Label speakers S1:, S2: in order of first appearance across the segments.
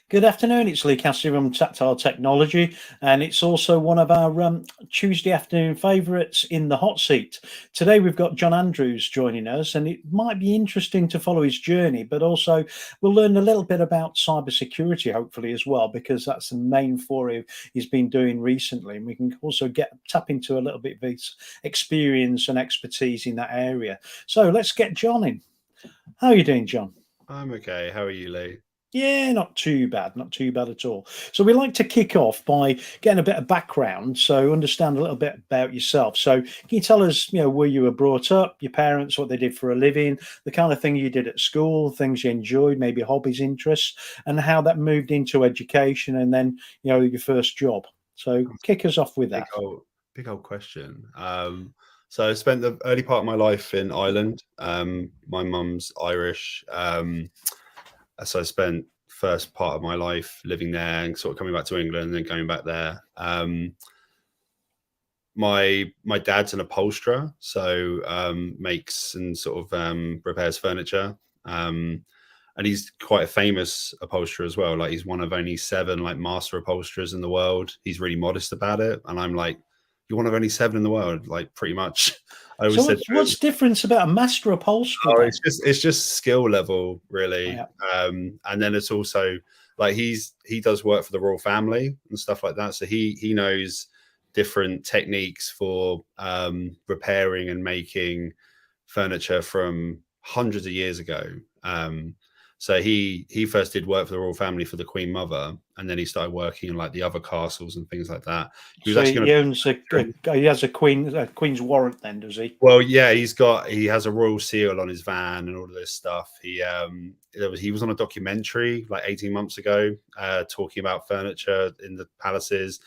S1: Good afternoon. It's Lee Cassidy from Tactile Technology, and it's also one of our Tuesday afternoon favourites in the hot seat. Today we've got Jon Andrews joining us, and it might be interesting to follow his journey, but also we'll learn a little bit about cybersecurity, hopefully as well, because that's the main foray he's been doing recently, and we can also tap into a little bit of his experience and expertise in that area. So let's get Jon in. How are you doing, Jon?
S2: I'm okay. How are you, Lee?
S1: Yeah, not too bad, not too bad at all. So we like to kick off by getting a bit of background, so understand a little bit about yourself. So can you tell us, where you were brought up, your parents, what they did for a living, the kind of thing you did at school, things you enjoyed, maybe hobbies, interests, and how that moved into education and then, your first job. So kick us off with that.
S2: Big old question. So I spent the early part of my life in Ireland. My mum's Irish. So I spent first part of my life living there and sort of coming back to England and then going back there. My dad's an upholsterer, so makes and sort of repairs furniture. And he's quite a famous upholsterer as well. Like he's one of only 7 like master upholsterers in the world. He's really modest about it. And I'm like, you're one of only 7 in the world, like pretty much. I always said,
S1: what's different about a master upholsterer?
S2: Oh, it's just skill level, really.
S1: Yeah.
S2: And then it's also like he does work for the royal family and stuff like that. So he knows different techniques for repairing and making furniture from hundreds of years ago. So he first did work for the royal family for the Queen Mother, and then he started working in like the other castles and things like that.
S1: He has a Queen's warrant then, does he?
S2: Well, yeah, he has a royal seal on his van and all of this stuff. He was on a documentary like 18 months ago, talking about furniture in the palaces,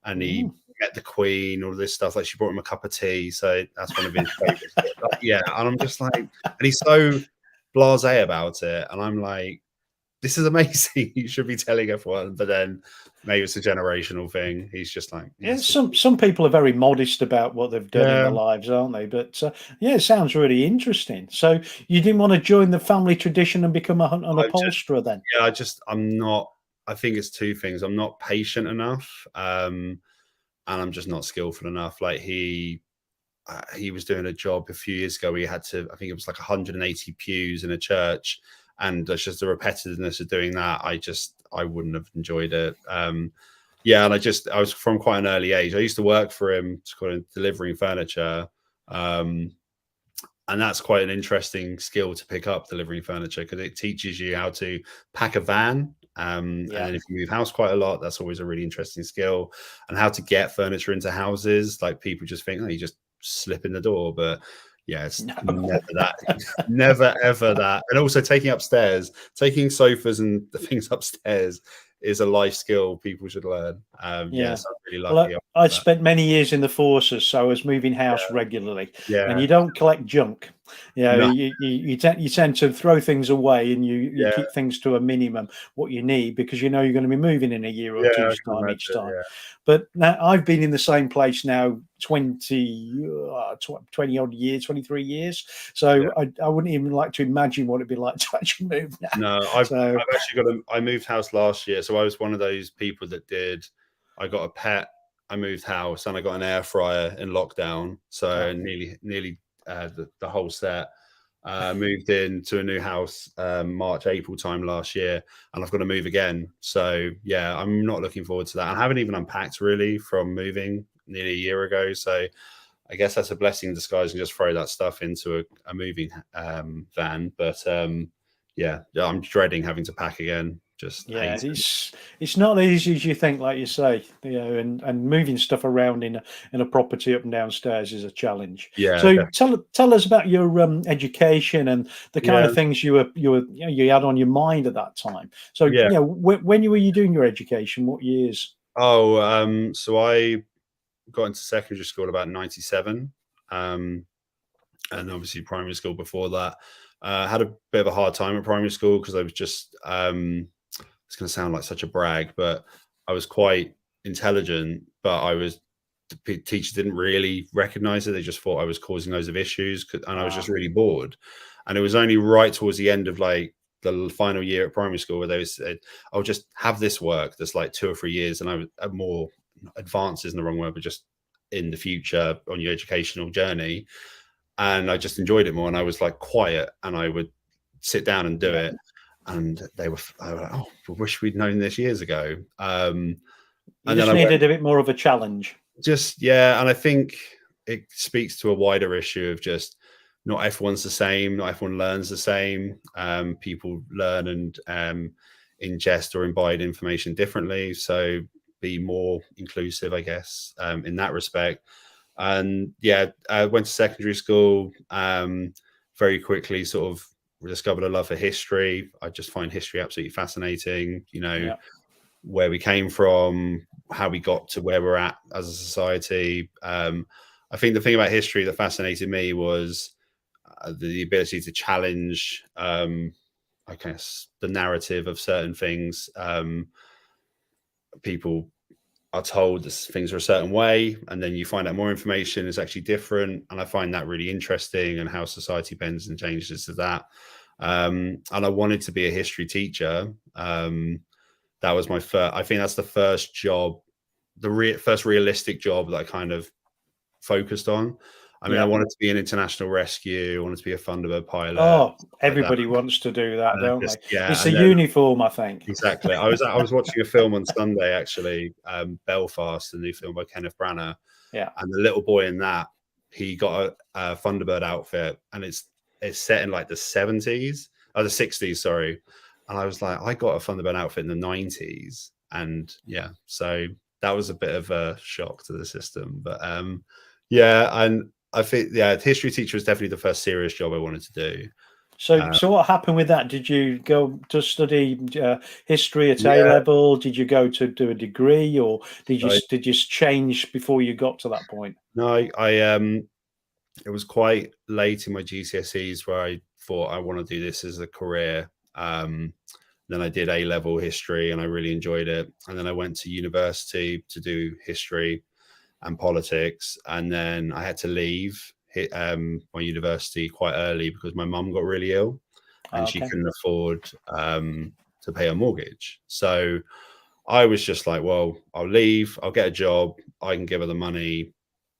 S2: and he met the Queen, all of this stuff. Like she brought him a cup of tea, so that's one of his favorites. Yeah, and I'm just like, and he's so blasé about it, and I'm like, this is amazing. You should be telling everyone. But then maybe it's a generational thing. He's just like,
S1: yeah. Some people are very modest about what they've done in their lives, aren't they? But yeah, it sounds really interesting. So you didn't want to join the family tradition and become an upholsterer then?
S2: Yeah, I'm not. I think it's 2 things. I'm not patient enough, and I'm just not skillful enough. Like he was doing a job a few years ago. He had to, I think it was like 180 pews in a church, and it's just the repetitiveness of doing that. I wouldn't have enjoyed it. Yeah, and I was from quite an early age. I used to work for him, delivering furniture, and that's quite an interesting skill to pick up, delivering furniture, because it teaches you how to pack a van. And then if you move house quite a lot, that's always a really interesting skill, and how to get furniture into houses. Like people just think, oh, you just slip in the door, but yeah, it's never that. Never ever that. And also taking sofas and the things upstairs is a life skill people should learn. So I'm really lucky.
S1: Well, I spent many years in the forces, so I was moving house regularly. And you don't collect junk. You tend to throw things away, and you keep things to a minimum what you need, because you're going to be moving in a year or two's time each time. But now I've been in the same place now 20 odd years, 23 years. So I wouldn't even like to imagine what it'd be like to actually move now.
S2: No, I've actually I moved house last year. So I was one of those people that I got a pet, I moved house, and I got an air fryer in lockdown. So nearly the whole set. Moved into a new house March, April time last year, and I've got to move again. So yeah, I'm not looking forward to that. I haven't even unpacked really from moving nearly a year ago. So I guess that's a blessing in disguise, and just throw that stuff into a moving van. But yeah, I'm dreading having to pack again.
S1: It's not as easy as you think, like you say, and moving stuff around in a property up and downstairs is a challenge.
S2: Yeah.
S1: So tell us about your education and the kind of things you had on your mind at that time. So when were you doing your education? What years?
S2: So I got into secondary school about 97, and obviously primary school before that. Had a bit of a hard time at primary school because I was just it's going to sound like such a brag, but I was quite intelligent, but the teachers didn't really recognize it. They just thought I was causing loads of issues, and I was just really bored. And it was only right towards the end of like the final year at primary school where they said, "I'll just have this work that's like 2 or 3 years," and I was more advanced isn't the wrong word, but just in the future on your educational journey. And I just enjoyed it more, and I was like quiet, and I would sit down and do it. And I was like, "Oh, I wish we'd known this years ago."
S1: You
S2: And
S1: just
S2: then
S1: needed a bit more of a challenge.
S2: and I think it speaks to a wider issue of just not everyone's the same, not everyone learns the same. People learn and ingest or imbibe information differently. So be more inclusive, I guess, in that respect. And yeah, I went to secondary school. Very quickly, sort of discovered a love for history. I just find history absolutely fascinating. Where we came from, how we got to where we're at as a society. I think the thing about history that fascinated me was the ability to challenge, I guess, the narrative of certain things. People are told that things are a certain way, and then you find out more information is actually different. And I find that really interesting, and how society bends and changes to that. And I wanted to be a history teacher. That was my first, I think that's the first job, first realistic job that I kind of focused on. I mean, I wanted to be an international rescue. I wanted to be a Thunderbird pilot.
S1: Oh, everybody wants to do that, don't they?
S2: Yeah,
S1: it's a uniform, I think.
S2: Exactly. I was watching a film on Sunday, actually, Belfast, the new film by Kenneth Branagh.
S1: Yeah.
S2: And the little boy in that, he got a Thunderbird outfit, and it's set in like the 70s, or the 60s, sorry. And I was like, I got a Thunderbird outfit in the 90s. And yeah, so that was a bit of a shock to the system. But yeah, and I think, yeah, history teacher was definitely the first serious job I wanted to do.
S1: So what happened with that? Did you go to study history at A level? Did you go to do a degree, or did you change before you got to that point?
S2: No, it was quite late in my GCSEs where I thought I want to do this as a career. Then I did A level history, and I really enjoyed it. And then I went to university to do history and politics, and then I had to leave my university quite early because my mum got really ill, and she couldn't afford to pay her mortgage. So I was just like, well, I'll leave, I'll get a job, I can give her the money.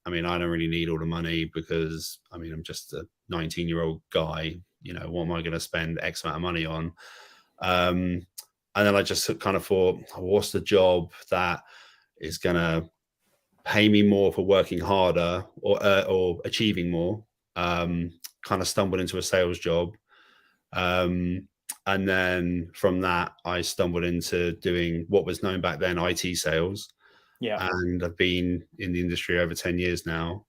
S2: I mean, I don't really need all the money because, I mean, I'm just a 19-year-old guy. What am I going to spend X amount of money on? And then I just kind of thought, what's the job that is going to pay me more for working harder or achieving more? Kind of stumbled into a sales job. And then from that, I stumbled into doing what was known back then, IT sales.
S1: Yeah.
S2: And I've been in the industry over 10 years now.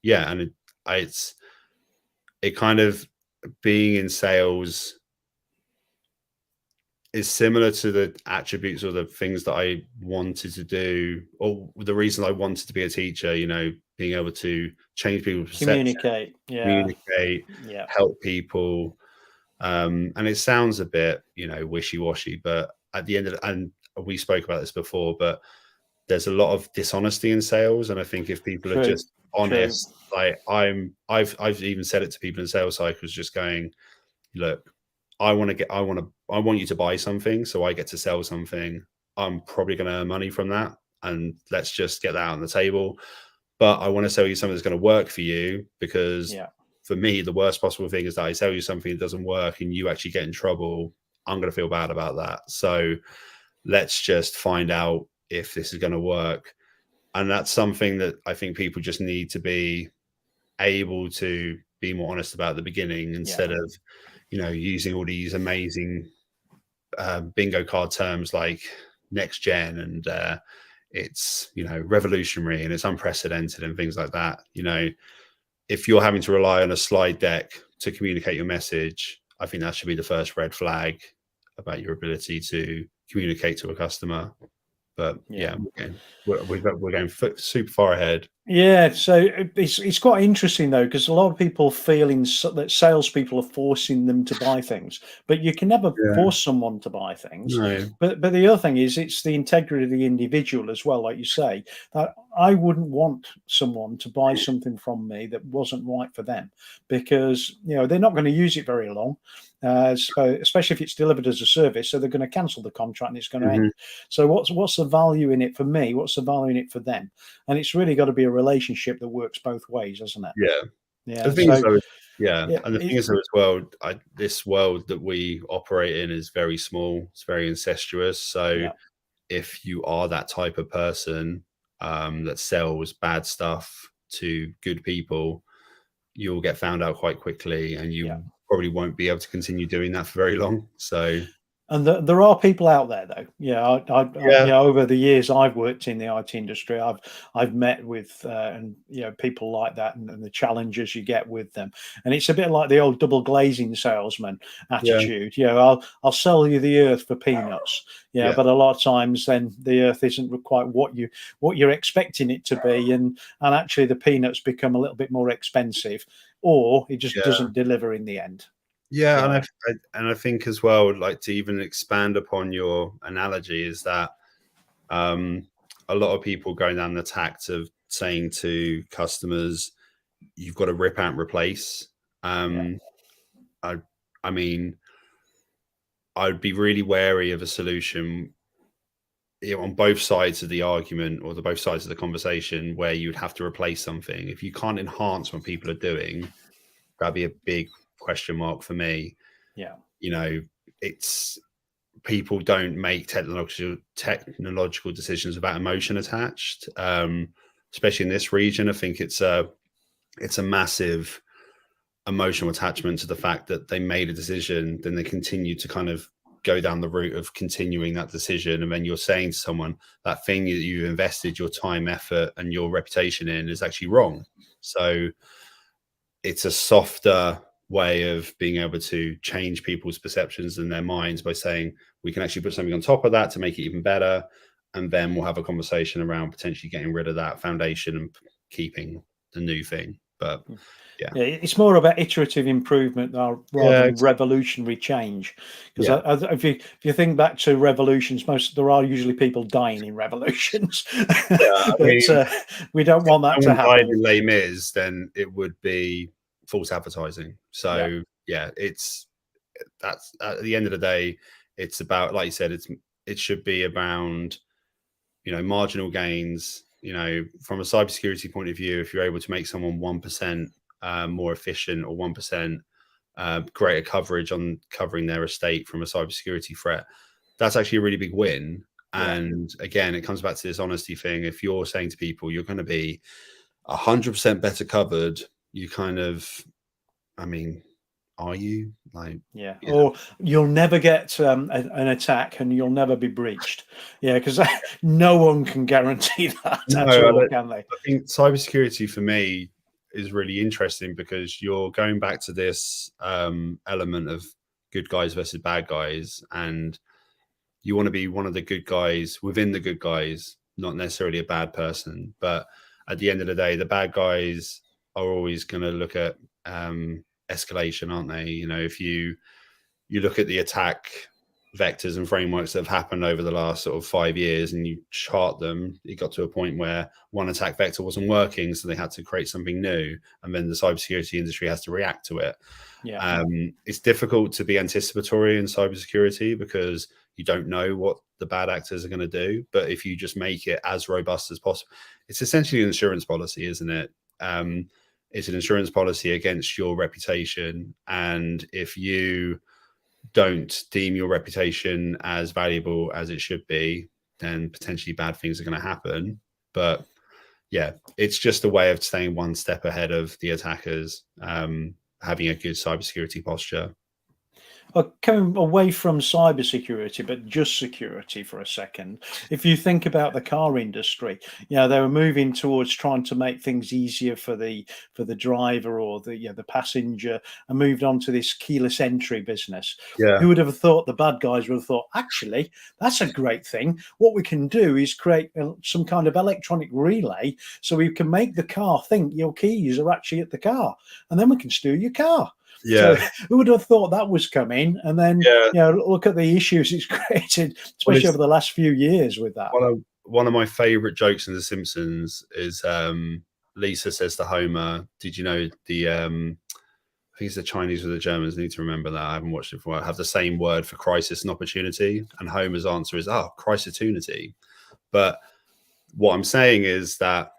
S2: Yeah. And it kind of, being in sales is similar to the attributes or the things that I wanted to do, or the reason I wanted to be a teacher, being able to change people's perception, communicate, help people. And it sounds a bit, wishy-washy, but at the end of and we spoke about this before, but there's a lot of dishonesty in sales. And I think if people are just honest, like I've even said it to people in sales cycles, just going, look, I want you to buy something, so I get to sell something. I'm probably going to earn money from that, and let's just get that out on the table. But I want to sell you something that's going to work for you, because for me, the worst possible thing is that I sell you something that doesn't work and you actually get in trouble. I'm going to feel bad about that. So let's just find out if this is going to work. And that's something that I think people just need to be able to be more honest about at the beginning, instead of, using all these amazing bingo card terms like next gen and it's, revolutionary and it's unprecedented and things like that. If you're having to rely on a slide deck to communicate your message, I think that should be the first red flag about your ability to communicate to a customer. But we're going super far ahead.
S1: Yeah, so it's quite interesting though, because a lot of people feeling that salespeople are forcing them to buy things, but you can never
S2: Yeah.
S1: force someone to buy things.
S2: No.
S1: But the other thing is, it's the integrity of the individual as well, like you say. That I wouldn't want someone to buy something from me that wasn't right for them, because they're not going to use it very long. Especially if it's delivered as a service, so they're going to cancel the contract and it's going to
S2: Mhm.
S1: end. So what's the value in it for me? What's the value in it for them? And it's really got to be a relationship that works both ways, hasn't it?
S2: Yeah. The
S1: Yeah.
S2: thing is
S1: So
S2: though, yeah,
S1: yeah,
S2: and the thing is though as well, this world that we operate in is very small. It's very incestuous. So
S1: yeah,
S2: if you are that type of person that sells bad stuff to good people, you'll get found out quite quickly, and
S1: yeah.
S2: you probably won't be able to continue doing that for very long. So
S1: And there are people out there, though. Yeah,
S2: yeah,
S1: over the years I've worked in the IT industry, I've met with and people like that, and the challenges you get with them. And it's a bit like the old double glazing salesman
S2: yeah,
S1: attitude. I'll sell you the earth for peanuts. Yeah,
S2: yeah,
S1: but a lot of times then the earth isn't quite what you're expecting it to be, and actually the peanuts become a little bit more expensive, or it just
S2: yeah.
S1: doesn't deliver in the end.
S2: Yeah, and
S1: Yeah,
S2: I think as well, like to even expand upon your analogy, is that um, a lot of people going down the tact of saying to customers, "You've got to rip out and replace."
S1: yeah,
S2: Um, I, I mean, I'd be really wary of a solution on both sides of the argument or the both sides of the conversation where you'd have to replace something. If you can't enhance what people are doing, that'd be a big question mark for me.
S1: yeah.
S2: You know, it's people don't make technological decisions without emotion attached. Especially in this region, I think it's a massive emotional attachment to the fact that they made a decision, then they continue to kind of go down the route of continuing that decision. And then you're saying to someone that thing that you invested your time, effort, and your reputation in is actually wrong. So it's a softer way of being able to change people's perceptions in their minds by saying we can actually put something on top of that to make it even better. And then we'll have a conversation around potentially getting rid of that foundation and keeping the new thing. But yeah.
S1: Yeah, it's more about iterative improvement rather
S2: Yeah,
S1: than
S2: exactly.
S1: revolutionary change. Because
S2: Yeah.
S1: if you think back to revolutions, there are usually people dying in revolutions,
S2: Yeah. I
S1: but
S2: mean,
S1: we don't
S2: if
S1: want that to
S2: someone died
S1: happen.
S2: in Les Mis, then it would be false advertising.
S1: Yeah,
S2: So yeah, that's at the end of the day, it's about, like you said, it should be around, marginal gains. From a cybersecurity point of view, if you're able to make someone 1% more efficient or 1% greater coverage on covering their estate from a cybersecurity threat, that's actually a really big win.
S1: yeah.
S2: And again, it comes back to this honesty thing. If you're saying to people you're going to be 100% better covered, you kind of, I mean, are you like,
S1: Yeah,
S2: yeah,
S1: or you'll never get an attack, and you'll never be breached. Yeah, because no one can guarantee that
S2: no,
S1: at all, can they?
S2: I think cybersecurity for me is really interesting because you're going back to this element of good guys versus bad guys, and you want to be one of the good guys within the good guys, not necessarily a bad person. But at the end of the day, the bad guys are always going to look at escalation, aren't they? If you look at the attack vectors and frameworks that have happened over the last sort of 5 years and you chart them, it got to a point where one attack vector wasn't working, so they had to create something new, and then the cybersecurity industry has to react to it.
S1: Yeah,
S2: It's difficult to be anticipatory in cybersecurity because you don't know what the bad actors are going to do. But if you just make it as robust as possible, it's essentially an insurance policy, isn't it? It's an insurance policy against your reputation. And if you don't deem your reputation as valuable as it should be, then potentially bad things are going to happen. But yeah, it's just a way of staying one step ahead of the attackers, having a good cybersecurity posture.
S1: Coming away from cybersecurity, but just security for a second. If you think about the car industry, they were moving towards trying to make things easier for the driver or the passenger, and moved on to this keyless entry business.
S2: Yeah,
S1: Who would have thought the bad guys would have thought, actually, that's a great thing. What we can do is create some kind of electronic relay so we can make the car think your keys are actually at the car, and then we can steal your car. So
S2: yeah,
S1: who would have thought that was coming? And then,
S2: yeah.
S1: look at the issues it's created,
S2: Well,
S1: especially
S2: it's
S1: over the last few years with that.
S2: one of my favorite jokes in The Simpsons is Lisa says to Homer, "Did you know the I think it's the Chinese or the Germans need to remember that. I haven't watched it before. Have the same word for crisis and opportunity." And Homer's answer is, crisis-tunity. But what I'm saying is that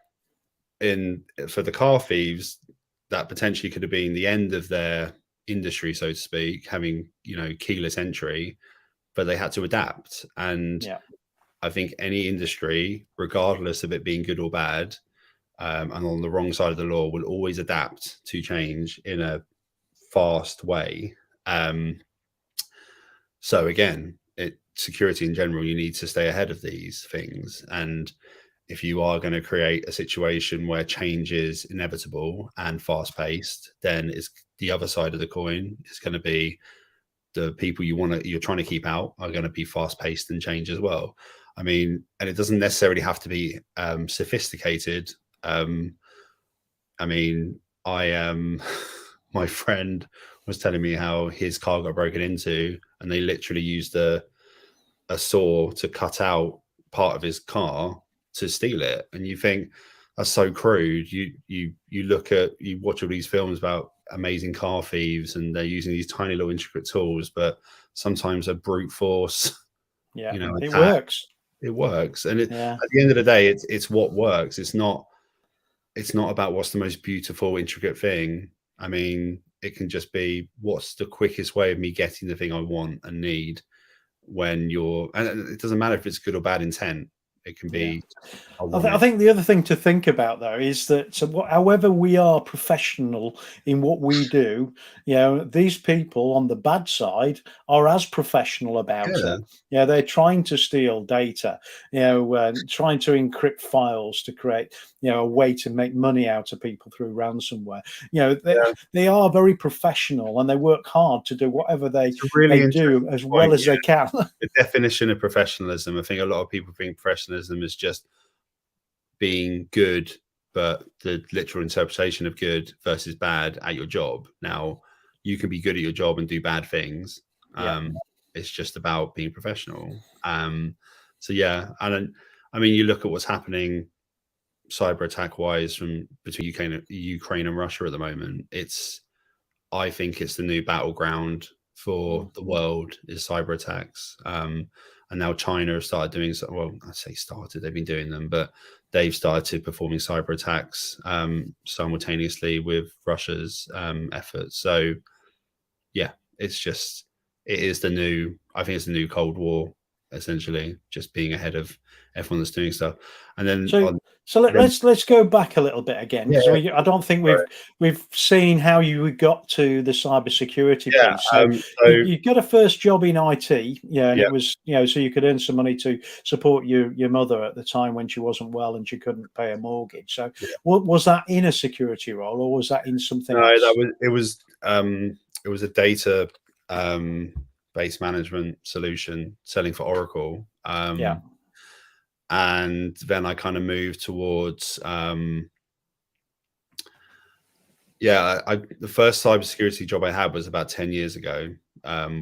S2: for the car thieves, that potentially could have been the end of their industry, so to speak, having keyless entry, but they had to adapt. And
S1: Yeah,
S2: I think any industry, regardless of it being good or bad, and on the wrong side of the law, will always adapt to change in a fast way. So again, security in general, you need to stay ahead of these things. And if you are going to create a situation where change is inevitable and fast paced, then it's the other side of the coin is going to be the people you're trying to keep out are going to be fast paced and change as well. I mean, and it doesn't necessarily have to be sophisticated. I mean, my friend was telling me how his car got broken into, and they literally used a saw to cut out part of his car to steal it. And you think that's so crude. You watch all these films about amazing car thieves, and they're using these tiny little intricate tools, but sometimes a brute force,
S1: yeah, it
S2: attack.
S1: works.
S2: It works, and at
S1: Yeah.
S2: the end of the day, it's what works. It's not about what's the most beautiful, intricate thing. I mean, it can just be what's the quickest way of me getting the thing I want and need and it doesn't matter if it's good or bad intent. It can
S1: Yeah.
S2: be, I want
S1: I
S2: it.
S1: think the other thing to think about, though, is that however we are professional in what we do, these people on the bad side are as professional about
S2: Yeah,
S1: it. They're trying to steal data, trying to encrypt files to create, a way to make money out of people through ransomware.
S2: yeah.
S1: They are very professional, and they work hard to do whatever
S2: It's a really
S1: they do
S2: interesting
S1: as well
S2: point.
S1: as they can.
S2: The definition of professionalism. I think a lot of people think professionalism is just being good, but the literal interpretation of good versus bad at your job. Now, you can be good at your job and do bad things.
S1: Yeah.
S2: It's just about being professional. So yeah, I mean, you look at what's happening cyber attack wise from between Ukraine and Russia at the moment. I think it's the new battleground for the world is cyber attacks. And now China have started doing so. Well, I say started; they've been doing them, but they've started performing cyber attacks simultaneously with Russia's efforts. So, yeah, it is the new. I think it's the new Cold War, essentially, just being ahead of everyone that's doing stuff. And then,
S1: So let's go back a little bit again, because
S2: yeah,
S1: I don't think
S2: sorry.
S1: we've seen how you got to the cybersecurity
S2: Yeah.
S1: piece. So
S2: So
S1: you got a first job in IT, and
S2: yeah,
S1: it was so you could earn some money to support your mother at the time when she wasn't well and she couldn't pay a mortgage. So
S2: yeah.
S1: what was that in a security role, or was that in something
S2: No,
S1: else?
S2: it was a data based management solution selling for Oracle.
S1: Yeah.
S2: And then I kind of moved towards the first cybersecurity job I had was about 10 years ago,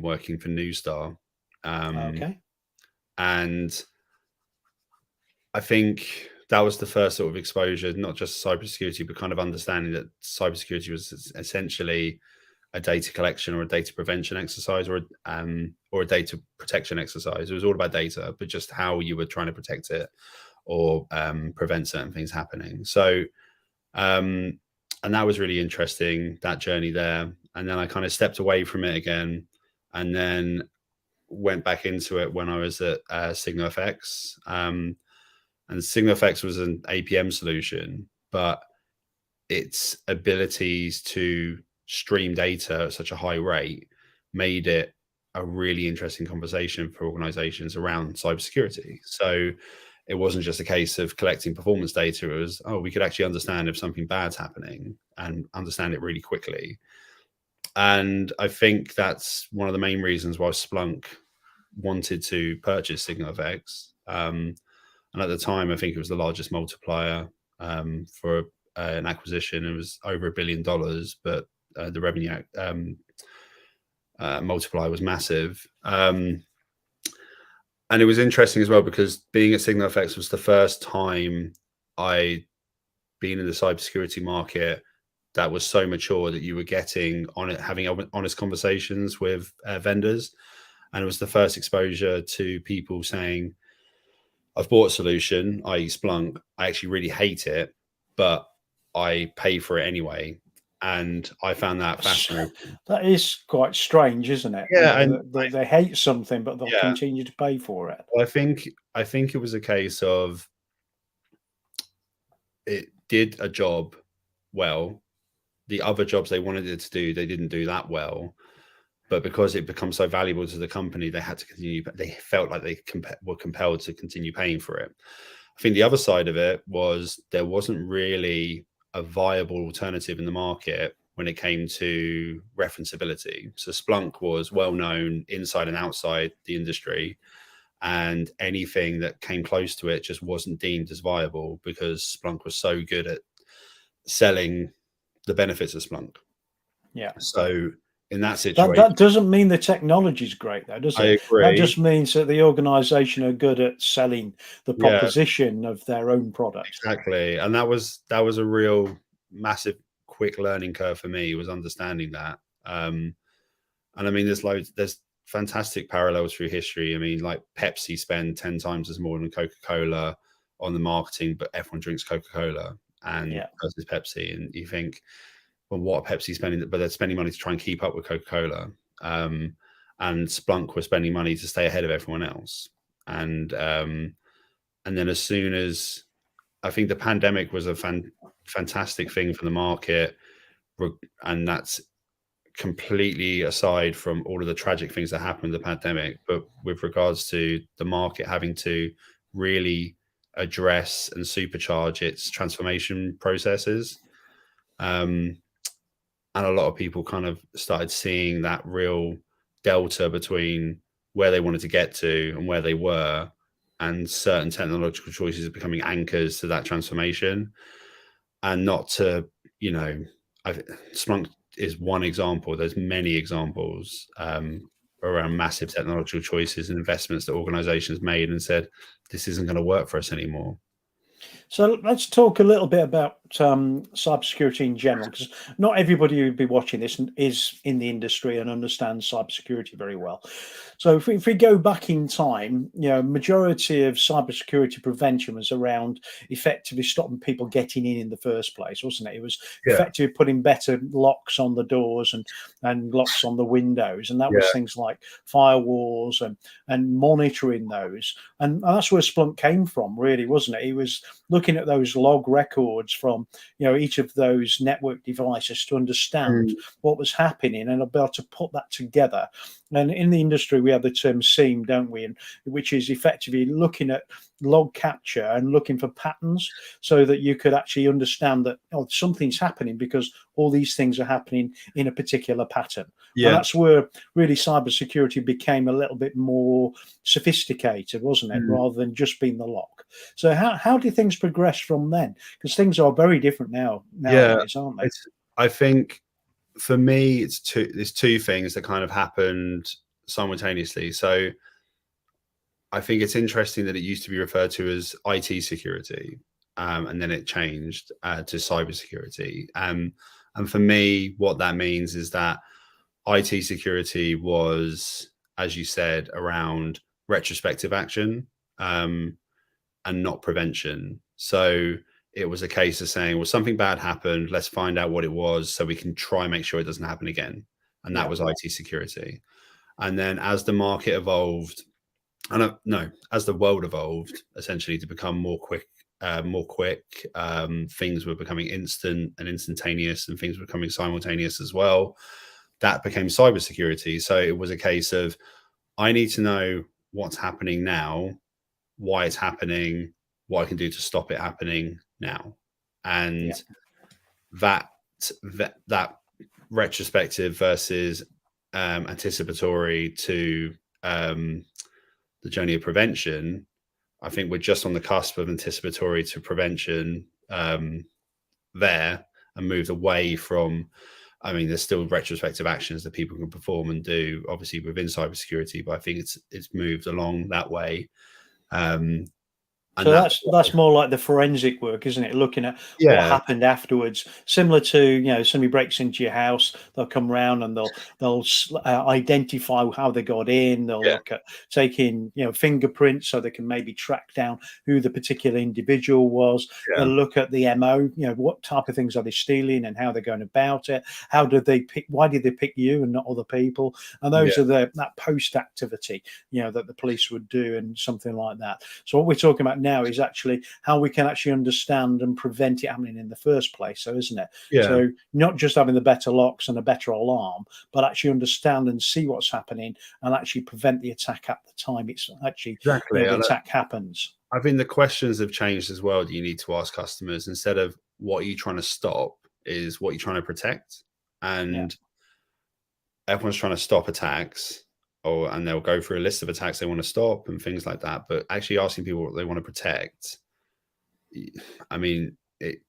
S2: working for New Star.
S1: Okay.
S2: And I think that was the first sort of exposure, not just cybersecurity, but kind of understanding that cybersecurity was essentially a data collection or a data prevention exercise or a data protection exercise. It was all about data, but just how you were trying to protect it or prevent certain things happening. So, and that was really interesting, that journey there. And then I kind of stepped away from it again and then went back into it when I was at SignalFX. And SignalFX was an APM solution, but its abilities to stream data at such a high rate made it a really interesting conversation for organizations around cybersecurity. So it wasn't just a case of collecting performance data. It was, oh, we could actually understand if something bad's happening and understand it really quickly. And I think that's one of the main reasons why Splunk wanted to purchase SignalFX. And at the time, I think it was the largest multiplier for an acquisition. It was over $1 billion, but the revenue multiplier was massive. And it was interesting as well because being at SignalFX was the first time I'd been in the cybersecurity market that was so mature that you were getting on it, having honest conversations with vendors. And it was the first exposure to people saying, I've bought a solution, i.e. Splunk. I actually really hate it, but I pay for it anyway. And I found that fascinating.
S1: That is quite strange, isn't it?
S2: Yeah,
S1: You know, they hate something, but they'll
S2: yeah,
S1: continue to pay for it.
S2: Well, I think it was a case of it did a job well. The other jobs they wanted it to do, they didn't do that well. But because it becomes so valuable to the company, they had to continue. They felt like they were compelled to continue paying for it. I think the other side of it was there wasn't really a viable alternative in the market when it came to referenceability. So Splunk was well known inside and outside the industry, and anything that came close to it just wasn't deemed as viable because Splunk was so good at selling the benefits of Splunk.
S1: Yeah.
S2: So in that situation,
S1: that doesn't mean the technology is great, though, does it?
S2: I agree.
S1: That just means that the organization are good at selling the
S2: Yeah.
S1: proposition of their own product.
S2: Exactly. And that was a real massive quick learning curve for me, was understanding that. And I mean, there's fantastic parallels through history. I mean, like Pepsi spend 10 times as more than Coca-Cola on the marketing, but everyone drinks Coca-Cola and versus Pepsi. And you think, well, what are Pepsi spending? But they're spending money to try and keep up with Coca-Cola. And Splunk was spending money to stay ahead of everyone else. And then as soon as, I think the pandemic was a fantastic thing for the market, and that's completely aside from all of the tragic things that happened in the pandemic, but with regards to the market having to really address and supercharge its transformation processes. And a lot of people kind of started seeing that real delta between where they wanted to get to and where they were, and certain technological choices are becoming anchors to that transformation. And not to, you know, Splunk is one example. There's many examples around massive technological choices and investments that organizations made and said, this isn't going to work for us anymore.
S1: So let's talk a little bit about cybersecurity in general, because not everybody who'd be watching this is in the industry and understands cybersecurity very well. So if we go back in time, you know, majority of cybersecurity prevention was around effectively stopping people getting in the first place, wasn't it? It was effectively putting better locks on the doors and locks on the windows, and that was things like firewalls and monitoring those, and that's where Splunk came from, really, wasn't it? It was looking at those log records from, you know, each of those network devices to understand what was happening and be able to put that together. And in the industry, we have the term SIEM, don't we? And which is effectively looking at log capture and looking for patterns so that you could actually understand that, oh, something's happening because all these things are happening in a particular pattern. And that's where really cybersecurity became a little bit more sophisticated, wasn't it? Rather than just being the lock. So how do things progress from then? Because things are very different nowadays, aren't they?
S2: I think for me, there's two things that kind of happened simultaneously. So I think it's interesting that it used to be referred to as IT security, and then it changed to cybersecurity. And for me, what that means is that IT security was, as you said, around retrospective action and not prevention. So it was a case of saying, well, something bad happened. Let's find out what it was so we can try and make sure it doesn't happen again. And that was IT security. And then as the market evolved, as the world evolved, essentially to become more quick, things were becoming instant and instantaneous, and things were becoming simultaneous as well. that became cybersecurity. So it was a case of, I need to know what's happening now, why it's happening, what I can do to stop it happening now. And that retrospective versus anticipatory to the journey of prevention, I think we're just on the cusp of anticipatory to prevention there, and moved away from, I mean, there's still retrospective actions that people can perform and do, obviously within cybersecurity, but I think it's moved along that way.
S1: So that's more like the forensic work, isn't it? Looking at what happened afterwards, similar to, somebody breaks into your house, they'll come round and they'll identify how they got in. They'll look at taking fingerprints so they can maybe track down who the particular individual was. They'll look at the MO, what type of things are they stealing and how they're going about it. How did they pick? Why did they pick you and not other people? And those are that post activity, that the police would do, and something like that. So what we're talking about now is actually how we can actually understand and prevent it happening in the first place. So, isn't it? So not just having the better locks and a better alarm, but actually understand and see what's happening and actually prevent the attack at the time it's actually the attack happens.
S2: I think the questions have changed as well that you need to ask customers. Instead of what are you trying to stop, is what you're trying to protect. And everyone's trying to stop attacks, and they'll go through a list of attacks they want to stop and things like that. But actually asking people what they want to protect, I mean, it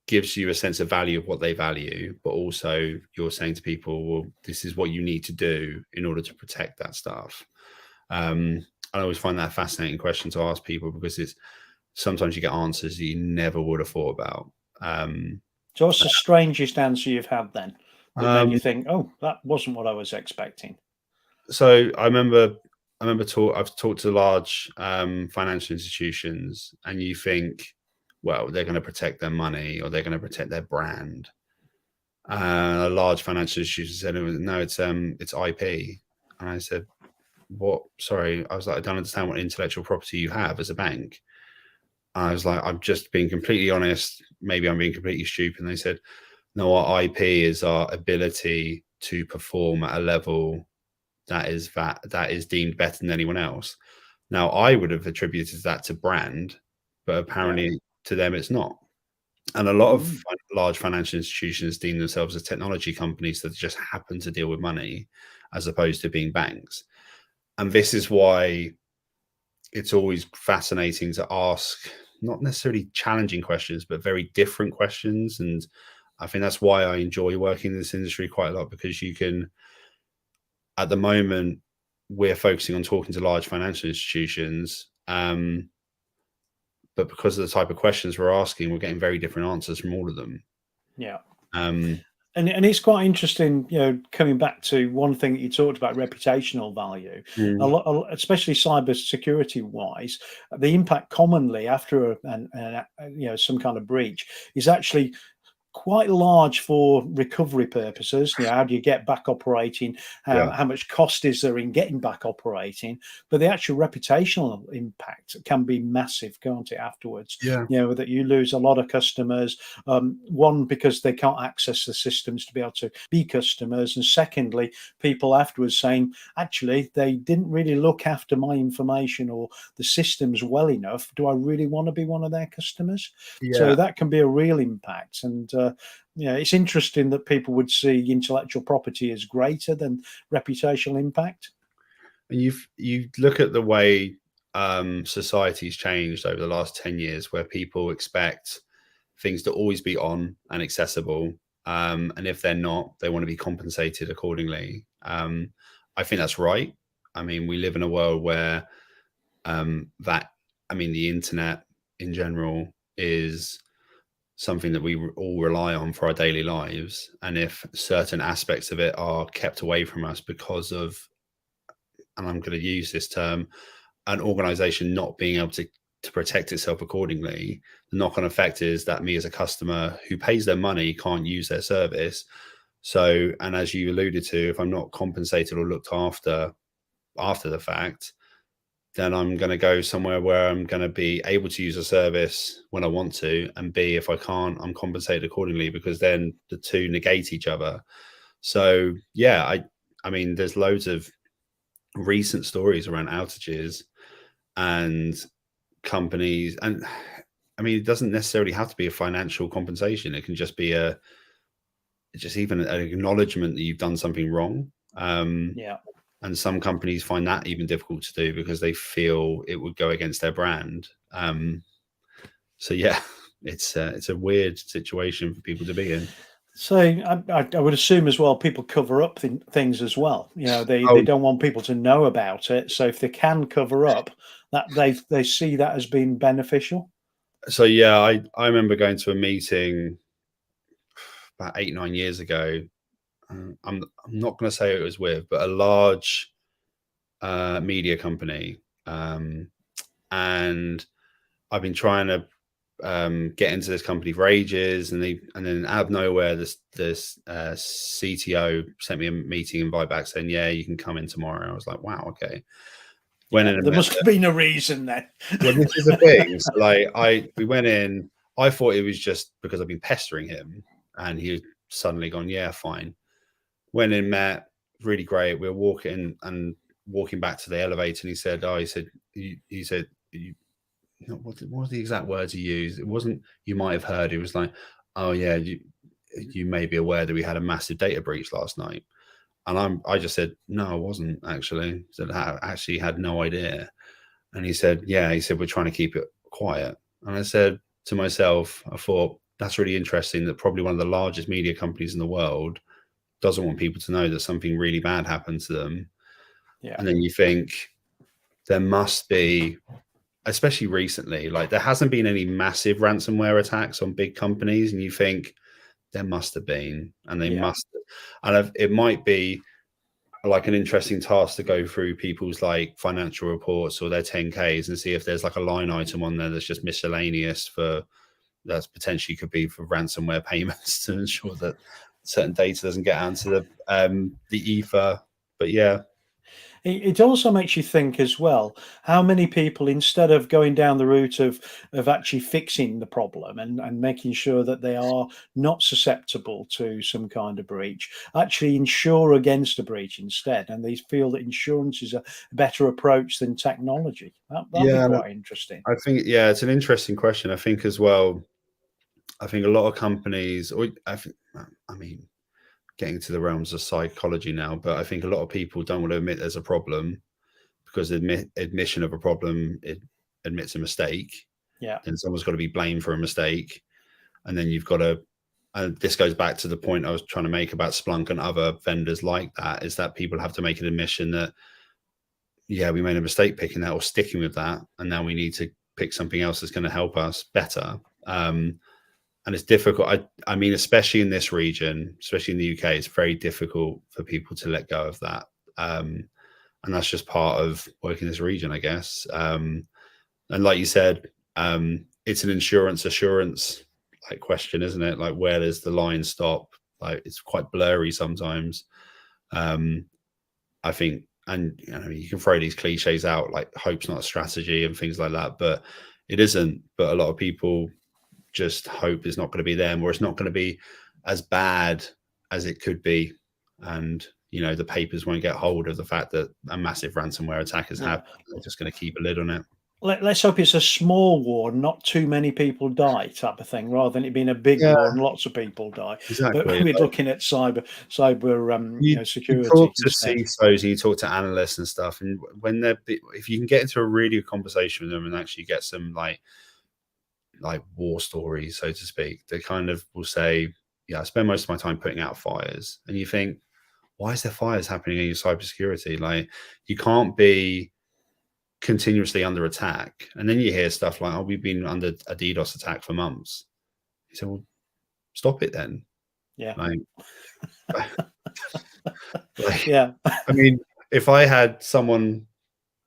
S2: gives you a sense of value of what they value, but also you're saying to people, well, this is what you need to do in order to protect that stuff. I always find that a fascinating question to ask people, because sometimes you get answers that you never would have thought about.
S1: So what's the strangest answer you've had then? That made you think, oh, that wasn't what I was expecting?
S2: So I remember I've talked to large financial institutions, and you think, well, they're going to protect their money or they're going to protect their brand. A large financial institution said, no, it's IP. And I said, what? Sorry. I was like, I don't understand what intellectual property you have as a bank. I was like, I'm just being completely honest. Maybe I'm being completely stupid. And they said, no, our IP is our ability to perform at a level that is deemed better than anyone else. Now, I would have attributed that to brand, but apparently to them it's not. And a lot of large financial institutions deem themselves as technology companies that just happen to deal with money, as opposed to being banks. And this is why it's always fascinating to ask not necessarily challenging questions, but very different questions. And I think that's why I enjoy working in this industry quite a lot, because you can, at the moment, we're focusing on talking to large financial institutions, but because of the type of questions we're asking, we're getting very different answers from all of them.
S1: And it's quite interesting, coming back to one thing that you talked about, reputational value. A lot, especially cyber security wise, the impact commonly after some kind of breach is actually quite large for recovery purposes. How do you get back operating? How much cost is there in getting back operating? But the actual reputational impact can be massive, can't it, afterwards? That you lose a lot of customers. One, because they can't access the systems to be able to be customers. And secondly, people afterwards saying, actually, they didn't really look after my information or the systems well enough. Do I really want to be one of their customers? So that can be a real impact. And it's interesting that people would see intellectual property as greater than reputational impact.
S2: And you look at the way society's changed over the last 10 years, where people expect things to always be on and accessible. And if they're not, they want to be compensated accordingly. I think that's right. I mean, we live in a world where the internet in general is something that we all rely on for our daily lives. And if certain aspects of it are kept away from us because of, and I'm going to use this term, an organization not being able to protect itself accordingly, the knock-on effect is that me as a customer who pays their money can't use their service. So, and as you alluded to, if I'm not compensated or looked after the fact, then I'm going to go somewhere where I'm going to be able to use a service when I want to, and B, if I can't, I'm compensated accordingly, because then the two negate each other. So yeah, I mean, there's loads of recent stories around outages and companies, and I mean, it doesn't necessarily have to be a financial compensation. It can just be just even an acknowledgement that you've done something wrong.
S1: Yeah.
S2: And some companies find that even difficult to do because they feel it would go against their brand. So yeah, it's a weird situation for people to be in.
S1: So I would assume as well people cover up things as well. You know, they
S2: Oh,
S1: don't want people to know about it. So if they can cover up, that they see that as being beneficial.
S2: so yeah, I remember going to a meeting about 8 9 years ago. I'm not going to say who it was with, but a large media company, and I've been trying to get into this company for ages, and then out of nowhere, this CTO sent me a meeting invite back saying, "Yeah, you can come in tomorrow." I was like, "Wow, okay." Went
S1: Yeah,
S2: in and
S1: there
S2: met.
S1: must have been a reason then.
S2: Well, this is the thing. So, like, we went in. I thought it was just because I've been pestering him, and he suddenly gone, "Yeah, fine." Went in, met, really great. We were walking back to the elevator, and he said, "Oh, he said, what were the exact words he used? It wasn't, you might have heard. It was like, oh yeah, you may be aware that we had a massive data breach last night." And I just said, "No, I wasn't actually." Said, "I actually had no idea." And he said, "Yeah." He said, "We're trying to keep it quiet." And I said to myself, I thought, that's really interesting that probably one of the largest media companies in the world doesn't want people to know that something really bad happened to them.
S1: Yeah.
S2: And then you think there must be, especially recently, like there hasn't been any massive ransomware attacks on big companies, and you think there must have been, and they
S1: Yeah.
S2: must have. And it might be like an interesting task to go through people's like financial reports or their 10Ks and see if there's like a line item on there that's just miscellaneous for, that's potentially could be for ransomware payments to ensure that certain data doesn't get out into the ether. But yeah,
S1: It also makes you think as well how many people, instead of going down the route of actually fixing the problem and making sure that they are not susceptible to some kind of breach, actually insure against a breach instead. And they feel that insurance is a better approach than technology. That'd be
S2: yeah,
S1: quite interesting.
S2: I think, yeah, it's an interesting question. I think as well, I think a lot of companies, or I mean, getting to the realms of psychology now, but I think a lot of people don't want to admit there's a problem, because admission of a problem, it admits a mistake.
S1: Yeah.
S2: And someone's got to be blamed for a mistake. And then you've got to, and this goes back to the point I was trying to make about Splunk and other vendors like that, is that people have to make an admission that, yeah, we made a mistake picking that or sticking with that, and now we need to pick something else that's going to help us better. And it's difficult. I mean, especially in this region, especially in the UK, it's very difficult for people to let go of that. And that's just part of working in this region, I guess. And like you said, it's an insurance assurance like question, isn't it? Like, where does the line stop? Like, it's quite blurry sometimes. I think, and you know, you can throw these cliches out like hope's not a strategy and things like that, but it isn't. But a lot of people just hope is not going to be them, or it's not going to be as bad as it could be. And you know, the papers won't get hold of the fact that a massive ransomware attack has happened. They're just going to keep a lid on it.
S1: Let's hope it's a small war, not too many people die, type of thing, rather than it being a big
S2: Yeah,
S1: war and lots of people die. But
S2: exactly.
S1: we're
S2: Like,
S1: looking at cyber,
S2: you
S1: security
S2: talk to
S1: instead.
S2: CISOs and you talk to analysts and stuff, and when if you can get into a really good conversation with them and actually get some like war stories, so to speak, they kind of will say, "Yeah, I spend most of my time putting out fires," and you think, why is there fires happening in your cybersecurity? Like, you can't be continuously under attack. And then you hear stuff like, "Oh, we've been under a DDoS attack for months." You say, "Well, stop it then."
S1: Yeah.
S2: Like, like,
S1: Yeah.
S2: I mean, if I had someone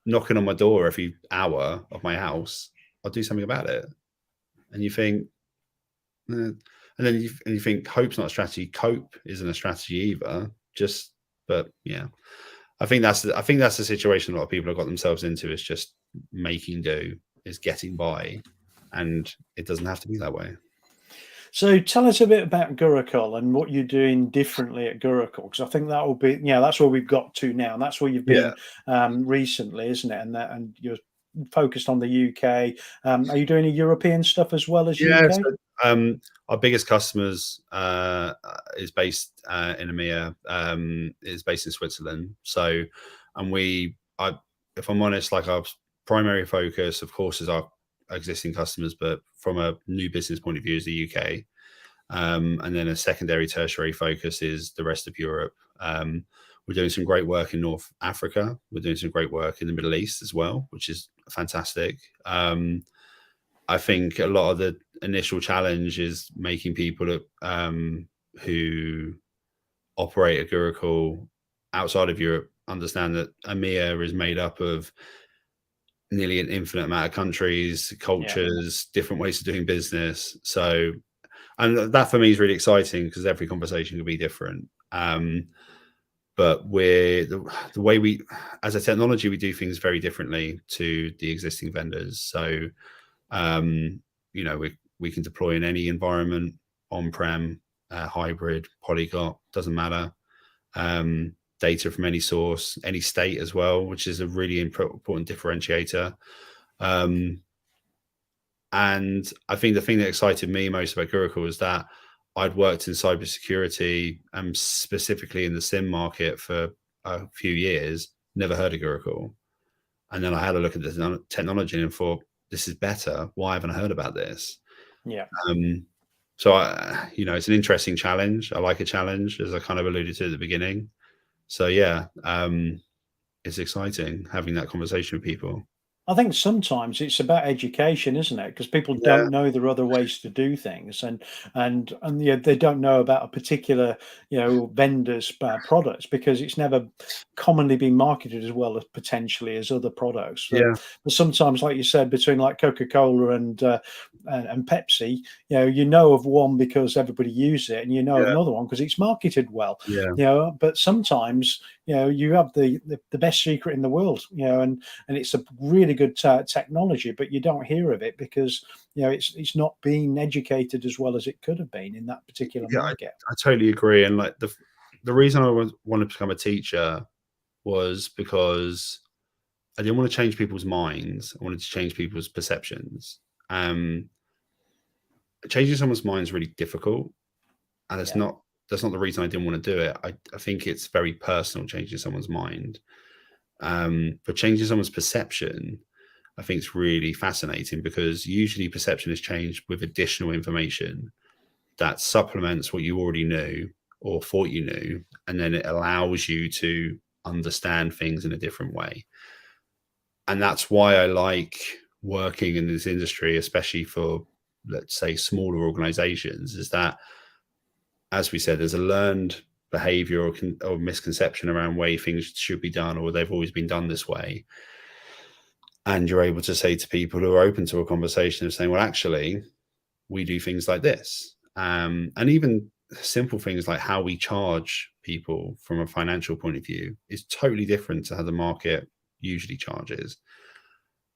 S2: knocking on my door every hour of my house, I'll do something about it. And you think, and then you think hope's not a strategy. Cope isn't a strategy either. But yeah, I think that's the situation a lot of people have got themselves into, is just making do, is getting by, and it doesn't have to be that way.
S1: So tell us a bit about Gurukul and what you're doing differently at Gurukul, because I think that will be, that's where we've got to now, and that's where you've
S2: Yeah.
S1: been recently, isn't it? And you're focused on the UK. Are you doing a European stuff as well as
S2: Yeah.
S1: UK?
S2: So, our biggest customers is based in EMEA, is based in Switzerland. So, and if I'm honest, like our primary focus, of course, is our existing customers, but from a new business point of view, is the UK. And then a secondary, tertiary focus is the rest of Europe. We're doing some great work in North Africa. We're doing some great work in the Middle East as well, which is fantastic. I think a lot of the initial challenge is making people who operate at Gurukul outside of Europe understand that EMEA is made up of nearly an infinite amount of countries, cultures, different ways of doing business. So, and that for me is really exciting because every conversation can be different. But the way we, as a technology, we do things very differently to the existing vendors. So, we can deploy in any environment, on-prem, hybrid, polyglot, doesn't matter. Data from any source, any state as well, which is a really important differentiator. And I think the thing that excited me most about Gurukul was that I'd worked in cybersecurity and specifically in the SIM market for a few years, never heard of Gurukul. And then I had a look at the technology and thought, this is better. Why haven't I heard about this?
S1: Yeah.
S2: So it's an interesting challenge. I like a challenge, as I kind of alluded to at the beginning. So yeah, it's exciting having that conversation with people.
S1: I think sometimes it's about education, isn't it? Because people
S2: Yeah.
S1: don't know there are other ways to do things, and they don't know about a particular vendor's products because it's never commonly been marketed as well as potentially as other products.
S2: Yeah.
S1: But sometimes, like you said, between like Coca-Cola and Pepsi, you know of one because everybody uses it, and you know of another one because it's marketed well.
S2: Yeah.
S1: But sometimes you have the best secret in the world, and it's a really good technology, but you don't hear of it because it's not being educated as well as it could have been in that particular market.
S2: I totally agree. And like the reason I wanted to become a teacher was because I didn't want to change people's minds. I wanted to change people's perceptions. Changing someone's mind is really difficult, and that's not the reason I didn't want to do it. I think it's very personal, changing someone's mind. But changing someone's perception, I think it's really fascinating because usually perception is changed with additional information that supplements what you already knew or thought you knew, and then it allows you to understand things in a different way. And that's why I like working in this industry, especially for, let's say, smaller organizations, is that, as we said, there's a learned behavior or misconception around way things should be done, or they've always been done this way. And you're able to say to people who are open to a conversation of saying, well, actually, we do things like this. And even simple things like how we charge people from a financial point of view is totally different to how the market usually charges.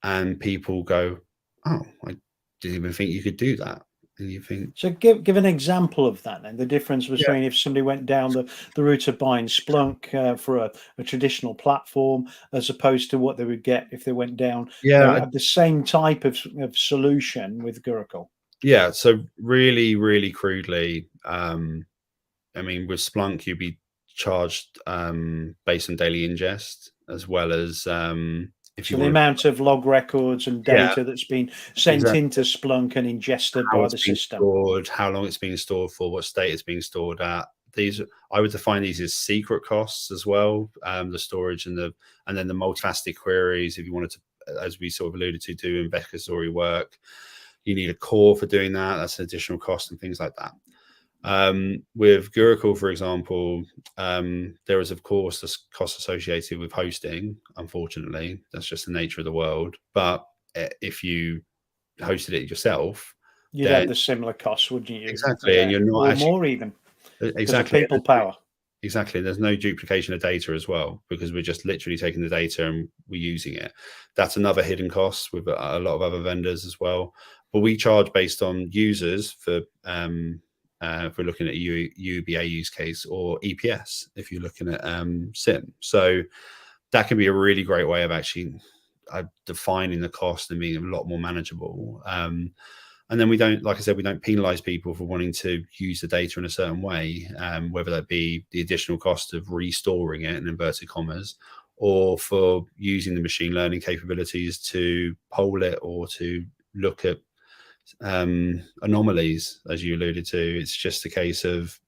S2: And people go, oh, I didn't even think you could do that. And you think,
S1: so give an example of that then, the difference between if somebody went down the route of buying Splunk for a traditional platform as opposed to what they would get if they went down the same type of solution with Gurukul.
S2: Yeah, so really, really crudely, I mean, with Splunk, you'd be charged based on daily ingest, as well as
S1: so the amount of log records and data that's been sent into Splunk and ingested by the system.
S2: Stored, how long it's been stored for, what state it's being stored at. These, I would define these as secret costs as well. The storage and then the multifaceted queries. If you wanted to, as we sort of alluded to, do investigatory work, you need a core for doing that. That's an additional cost and things like that. With Gurukul, for example, there is, of course, this cost associated with hosting. Unfortunately, that's just the nature of the world. But if you hosted it yourself,
S1: you'd have the similar costs, wouldn't you?
S2: Exactly, and you're not
S1: or more even.
S2: Exactly,
S1: people power.
S2: Exactly. There's no duplication of data as well, because we're just literally taking the data and we're using it. That's another hidden cost with a lot of other vendors as well. but we charge based on users for if we're looking at UBA use case, or EPS if you're looking at SIM. So that can be a really great way of actually defining the cost and being a lot more manageable. And then we don't, like I said, we don't penalize people for wanting to use the data in a certain way, whether that be the additional cost of restoring it in inverted commas, or for using the machine learning capabilities to poll it or to look at anomalies, as you alluded to. It's just a case of,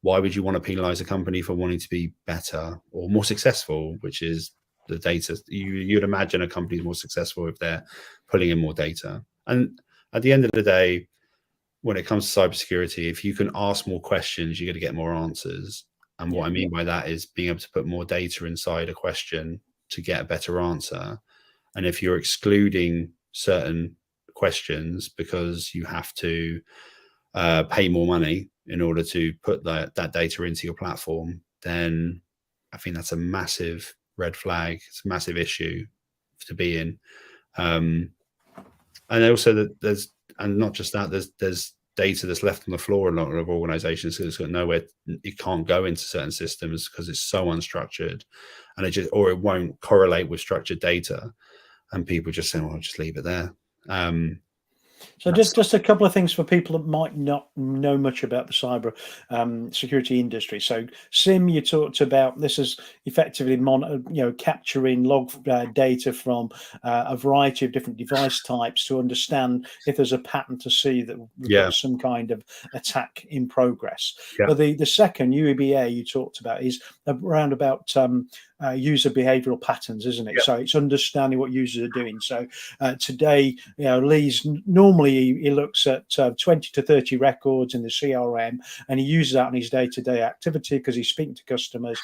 S2: why would you want to penalize a company for wanting to be better or more successful, which is the data. You'd imagine a company is more successful if they're pulling in more data. And at the end of the day, when it comes to cybersecurity, if you can ask more questions, you're going to get more answers. And what I mean by that is being able to put more data inside a question to get a better answer. And if you're excluding certain questions because you have to pay more money in order to put that data into your platform, then I think that's a massive red flag. It's a massive issue to be in. And also that there's, and not just that, there's data that's left on the floor in a lot of organizations, so it's got nowhere, it can't go into certain systems because it's so unstructured, and it just, or it won't correlate with structured data, and people just say, well, I'll just leave it there.
S1: So just a couple of things for people that might not know much about the cyber security industry. So SIM, you talked about, this is effectively capturing log data from a variety of different device types to understand if there's a pattern, to see that we've got some kind of attack in progress. But the second, UEBA, you talked about, is around about user behavioral patterns, isn't it? So it's understanding what users are doing. So today, Lee's normally he looks at 20 to 30 records in the CRM, and he uses that in his day-to-day activity because he's speaking to customers,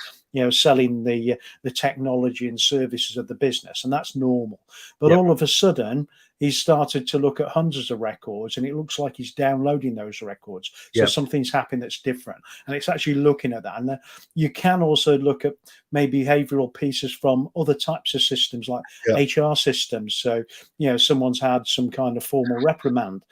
S1: selling the technology and services of the business, and that's normal. But all of a sudden, he's started to look at hundreds of records, and it looks like he's downloading those records. So something's happened that's different, and it's actually looking at that. And you can also look at maybe behavioral pieces from other types of systems, like HR systems. So, someone's had some kind of formal reprimand,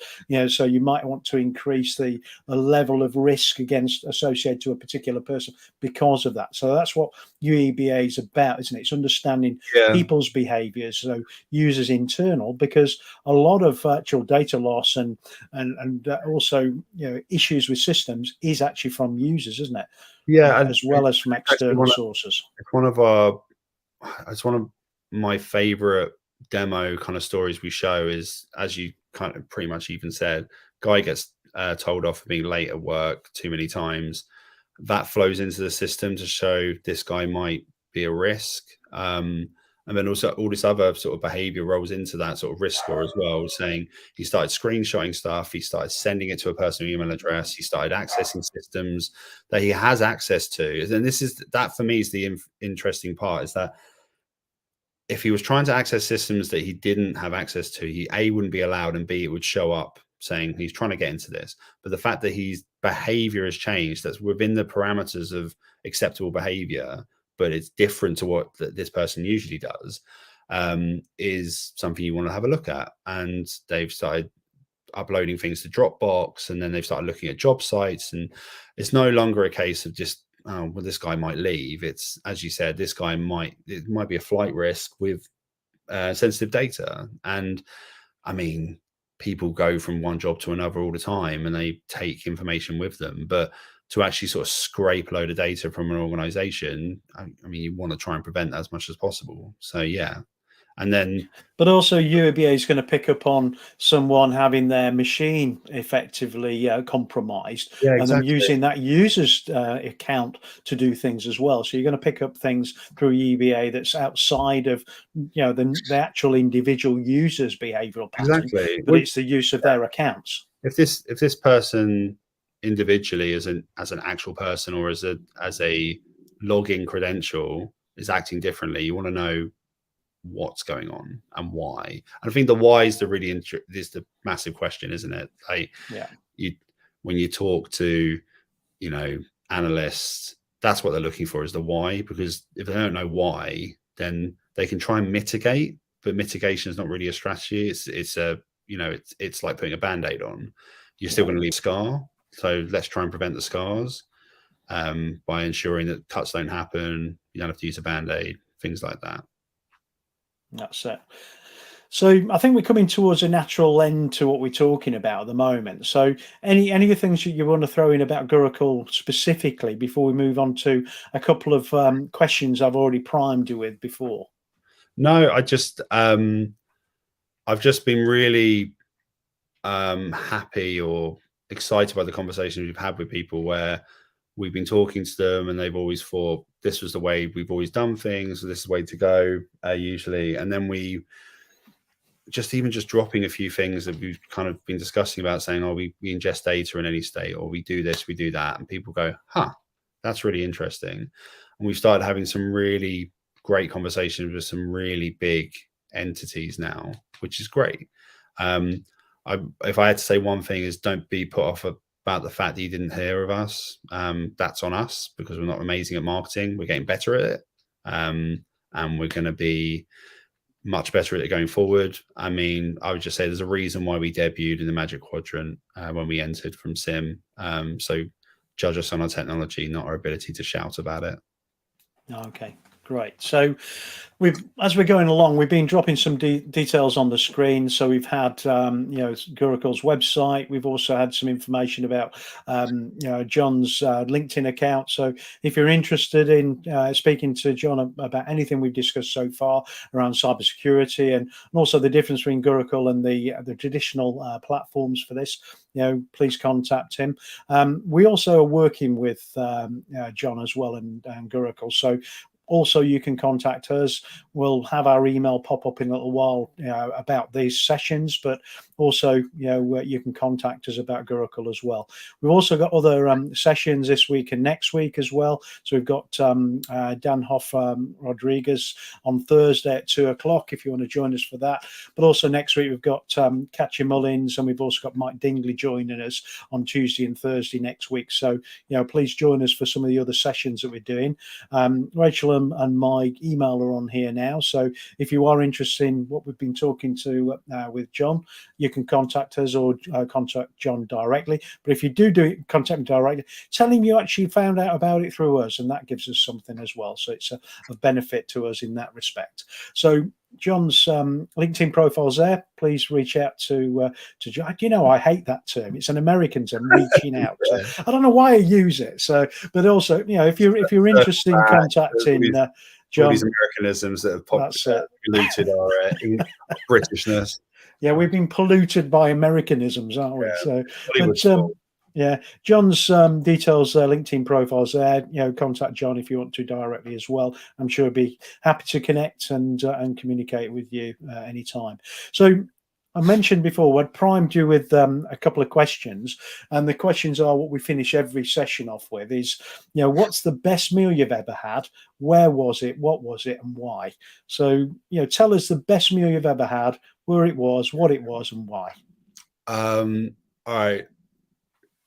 S1: so you might want to increase the level of risk associated to a particular person because of that. So that's what UEBA is about, isn't it? It's understanding people's behaviors, so users internal, because a lot of virtual data loss and also issues with systems is actually from users, isn't it? As well as from external sources.
S2: It's one of my favorite demo kind of stories we show is, as you kind of pretty much even said, guy gets told off for being late at work too many times. That flows into the system to show this guy might be a risk. And then also all this other sort of behavior rolls into that sort of risk score as well, saying he started screenshotting stuff, he started sending it to a personal email address, he started accessing systems that he has access to. And that for me is the interesting part, is that if he was trying to access systems that he didn't have access to, he A, wouldn't be allowed, and B, it would show up saying he's trying to get into this. But the fact that his behavior has changed, that's within the parameters of acceptable behavior, but it's different to what this person usually does, is something you want to have a look at. And they've started uploading things to Dropbox, and then they've started looking at job sites, and it's no longer a case of just, oh, well, this guy might leave. It's, as you said, this guy it might be a flight risk with sensitive data. And I mean, people go from one job to another all the time, and they take information with them, but to actually sort of scrape a load of data from an organization, I mean, you want to try and prevent that as much as possible. So and then,
S1: but also UABA is going to pick up on someone having their machine effectively compromised, and them using that user's account to do things as well. So you're going to pick up things through UABA that's outside of the actual individual user's behavioral pattern, but it's the use of their accounts.
S2: If this person individually as an actual person, or as a login credential, is acting differently, you want to know what's going on and why. And I think the why is the massive question, isn't it? When you talk to analysts, that's what they're looking for, is the why, because if they don't know why, then they can try and mitigate, but mitigation is not really a strategy. It's a you know, it's like putting a band-aid on. You're still going to leave a scar. So let's try and prevent the scars by ensuring that cuts don't happen. You don't have to use a band-aid, things like that.
S1: That's it. So I think we're coming towards a natural end to what we're talking about at the moment. So any of the things that you want to throw in about Gurukul specifically before we move on to a couple of questions I've already primed you with before?
S2: No, I've just been really happy or excited by the conversations we've had with people where we've been talking to them and they've always thought this was the way we've always done things, so this is the way to go usually. And then we just dropping a few things that we've kind of been discussing about, saying, oh, we ingest data in any state, or we do this, we do that. And people go, huh, that's really interesting. And we've started having some really great conversations with some really big entities now, which is great. If I had to say one thing, is don't be put off about the fact that you didn't hear of us. That's on us, because we're not amazing at marketing. We're getting better at it. And we're going to be much better at it going forward. I mean, I would just say there's a reason why we debuted in the Magic Quadrant when we entered from Sim. So judge us on our technology, not our ability to shout about it.
S1: Okay, great. So as we're going along, we've been dropping some details on the screen. So we've had, Gurukul's website. We've also had some information about, Jon's LinkedIn account. So if you're interested in speaking to Jon about anything we've discussed so far around cybersecurity and also the difference between Gurukul and the traditional platforms for this, please contact him. We also are working with Jon as well and Gurukul. So also, you can contact us. We'll have our email pop up in a little while about these sessions, but also, you can contact us about Gurukul as well. We've also got other sessions this week and next week as well. So we've got Dan Hoff Rodriguez on Thursday at 2:00 if you want to join us for that. But also next week, we've got Katya Mullins, and we've also got Mike Dingley joining us on Tuesday and Thursday next week. So, please join us for some of the other sessions that we're doing. Rachel and my email are on here now. So if you are interested in what we've been talking to with Jon, you can contact us or contact Jon directly. But if you do it, contact me directly, tell him you actually found out about it through us, and that gives us something as well. So it's a benefit to us in that respect. So Jon's LinkedIn profile's there. Please reach out to Jon. I hate that term. It's an American term, reaching out. So I don't know why I use it. So, but also, if you're interested in contacting Jon,
S2: all these Americanisms that have polluted our Britishness.
S1: Yeah, we've been polluted by Americanisms, aren't we? So, Jon's details, LinkedIn profiles there. Contact Jon if you want to directly as well. I'm sure he'll be happy to connect and communicate with you anytime. So I mentioned before, I'd primed you with a couple of questions, and the questions are what we finish every session off with is, what's the best meal you've ever had? Where was it? What was it? And why? So, tell us the best meal you've ever had, where it was, what it was, and why.
S2: All right.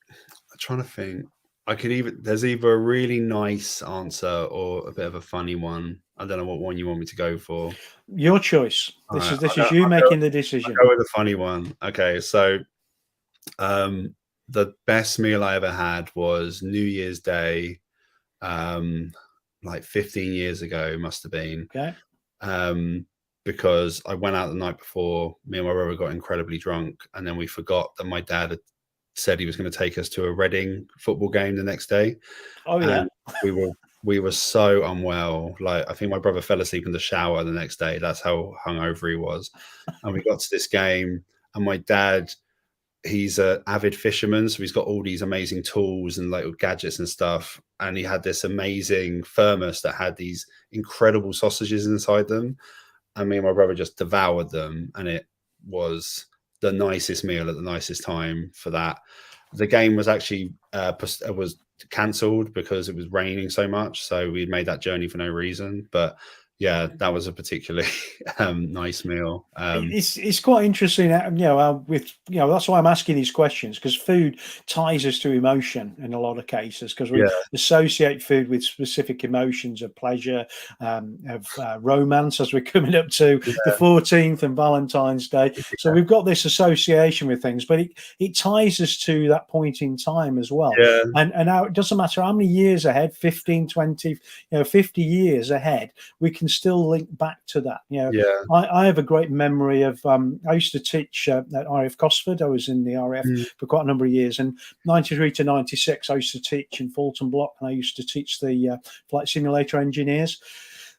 S2: I'm trying to think. There's either a really nice answer or a bit of a funny one. I don't know what one you want me to go for.
S1: Your choice. This is you making the decision.
S2: I'll go with the funny one. Okay, so the best meal I ever had was New Year's Day, like 15 years ago, must have been.
S1: Okay.
S2: Because I went out the night before, me and my brother got incredibly drunk, and then we forgot that my dad had said he was going to take us to a Reading football game the next day.
S1: Oh yeah.
S2: And we were so unwell. Like, I think my brother fell asleep in the shower the next day. That's how hungover he was. And we got to this game, and my dad, he's an avid fisherman, so he's got all these amazing tools and like gadgets and stuff. And he had this amazing thermos that had these incredible sausages inside them. And me and my brother just devoured them, and it was the nicest meal at the nicest time for that. The game was actually was cancelled because it was raining so much, so we made that journey for no reason. But yeah, that was a particularly nice meal.
S1: It's quite interesting, with that's why I'm asking these questions, because food ties us to emotion in a lot of cases, because we
S2: Yeah,
S1: associate food with specific emotions of pleasure, of romance, as we're coming up to the 14th and Valentine's Day. So we've got this association with things, but it ties us to that point in time as well.
S2: yeah,
S1: And now it doesn't matter how many years ahead, 15, 20, 50 years ahead, we can still link back to that.
S2: yeah.
S1: I have a great memory of I used to teach at RAF Cosford. I was in the RAF
S2: Mm,
S1: for quite a number of years, and 93 to 96 I used to teach in Fulton Block, and I used to teach the flight simulator engineers.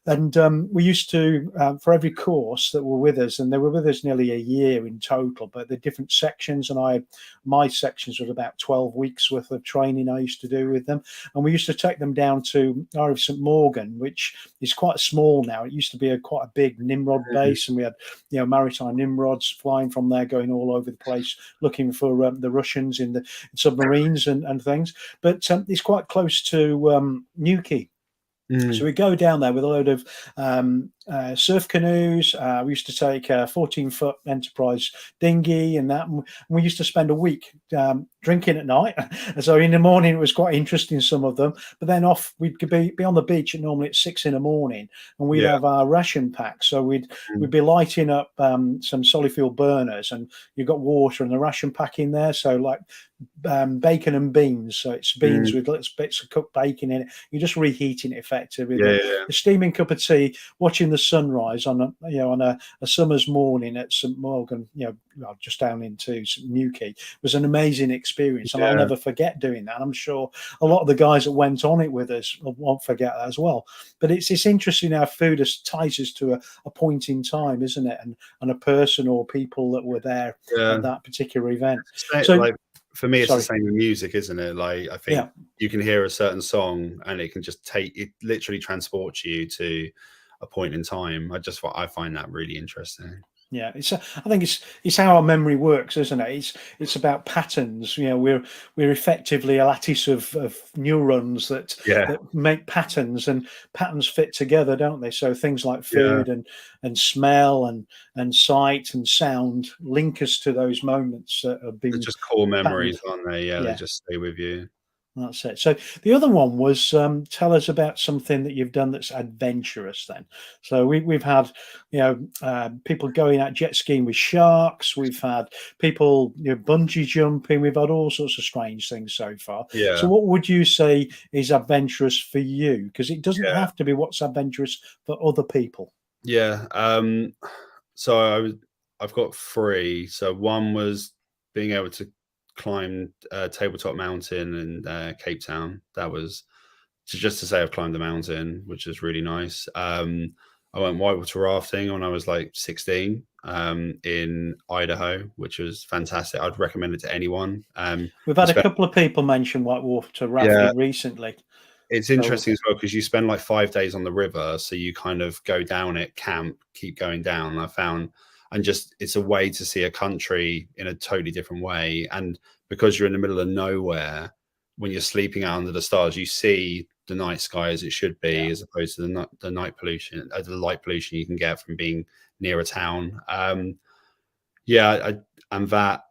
S1: And we used to, for every course that were with us, and they were with us nearly a year in total, but the different sections, and my sections was about 12 weeks worth of training I used to do with them. And we used to take them down to RAF St Morgan, which is quite small now. It used to be quite a big Nimrod
S2: mm,
S1: base, and we had, maritime Nimrods flying from there, going all over the place, looking for the Russians in the submarines and things. But it's quite close to Newquay. So
S2: mm.
S1: we go down there with a load of surf canoes. We used to take a 14-foot Enterprise dinghy and that. And we used to spend a week drinking at night. And so in the morning, it was quite interesting, some of them. But then we'd be on the beach normally at 6 in the morning, and we'd
S2: Yeah,
S1: have our ration pack. So we'd
S2: mm,
S1: be lighting up some solid fuel burners, and you've got water and the ration pack in there. So like bacon and beans. So it's beans
S2: mm.
S1: with little bits of cooked bacon in it. You're just reheating it effectively with
S2: Yeah, yeah,
S1: a steaming cup of tea, watching the sunrise on a summer's morning at St Morgan, just down into Newquay, was an amazing experience, and I'll
S2: yeah,
S1: never forget doing that. And I'm sure a lot of the guys that went on it with us won't forget that as well. But it's interesting how food ties us to a point in time, isn't it? And a person or people that were there
S2: yeah.
S1: at that particular event. So,
S2: Like for me, it's the
S1: sorry.
S2: same with music, isn't it? Like I think
S1: Yeah.
S2: you can hear a certain song and it can just literally transports you to a point in time. I find that really interesting.
S1: Yeah, I think it's how our memory works, isn't it? It's about patterns. We're effectively a lattice of neurons
S2: Yeah,
S1: that make patterns, and patterns fit together, don't they? So things like
S2: yeah.
S1: food and smell and sight and sound link us to those moments that have
S2: They're
S1: been
S2: just core
S1: patterned.
S2: memories, aren't they? Yeah, they
S1: Yeah.
S2: just stay with you.
S1: That's it. So the other one was tell us about something that you've done that's adventurous. Then, so we've had people going out jet skiing with sharks. We've had people bungee jumping. We've had all sorts of strange things so far. So
S2: Yeah,
S1: what would you say is adventurous for you? Because it doesn't
S2: yeah,
S1: have to be what's adventurous for other people.
S2: yeah. So I've got three. So one was being able to climb Tabletop Mountain in Cape Town. That was just to say I've climbed the mountain, which is really nice. I went whitewater rafting when I was like 16 in Idaho, which was fantastic. I'd recommend it to anyone.
S1: We've
S2: You
S1: had a
S2: spend,
S1: couple of people mention whitewater
S2: yeah,
S1: rafting recently.
S2: it's
S1: So
S2: interesting as well because you spend like 5 days on the river, so you kind of go down it, camp, keep going down. And I found, and just it's a way to see a country in a totally different way. And because you're in the middle of nowhere, when you're sleeping out under the stars, you see the night sky as it should be,
S1: yeah.
S2: as opposed to the night pollution, the light pollution you can get from being near a town. Yeah, and that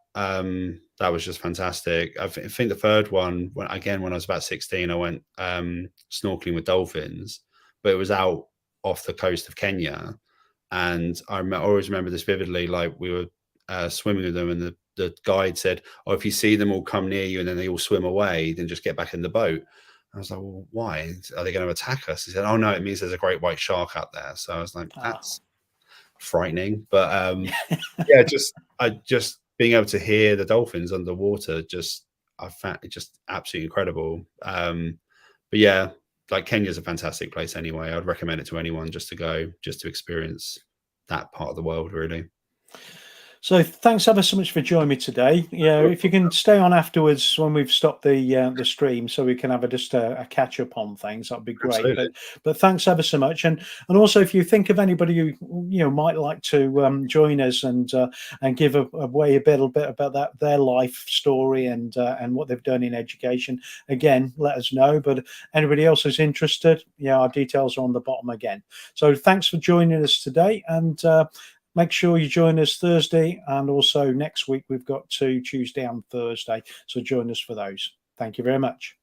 S2: was just fantastic. I think the third one, when I was about 16, I went snorkeling with dolphins, but it was out off the coast of Kenya, and I always remember this vividly. Like we were swimming with them, and the guide said, "Oh, if you see them all come near you and then they all swim away, then just get back in the boat." I was like, "Well, why? Are they going to attack us?" He said, "Oh no, it means there's a great white shark out there." So I was like,
S1: Oh.
S2: "That's frightening," but yeah, just being able to hear the dolphins underwater, I found it just absolutely incredible. But yeah, like Kenya's a fantastic place anyway. I'd recommend it to anyone just to go, just to experience that part of the world, really.
S1: So thanks ever so much for joining me today. Yeah, if you can stay on afterwards when we've stopped the stream, so we can have just a catch up on things, that'd be great.
S2: Absolutely.
S1: But thanks ever so much, and also if you think of anybody who might like to join us and give away a little bit about their life story and what they've done in education, again, let us know. But anybody else who's interested, our details are on the bottom again. So thanks for joining us today, and make sure you join us Thursday, and also next week we've got 2 Tuesday and Thursday. So join us for those. Thank you very much.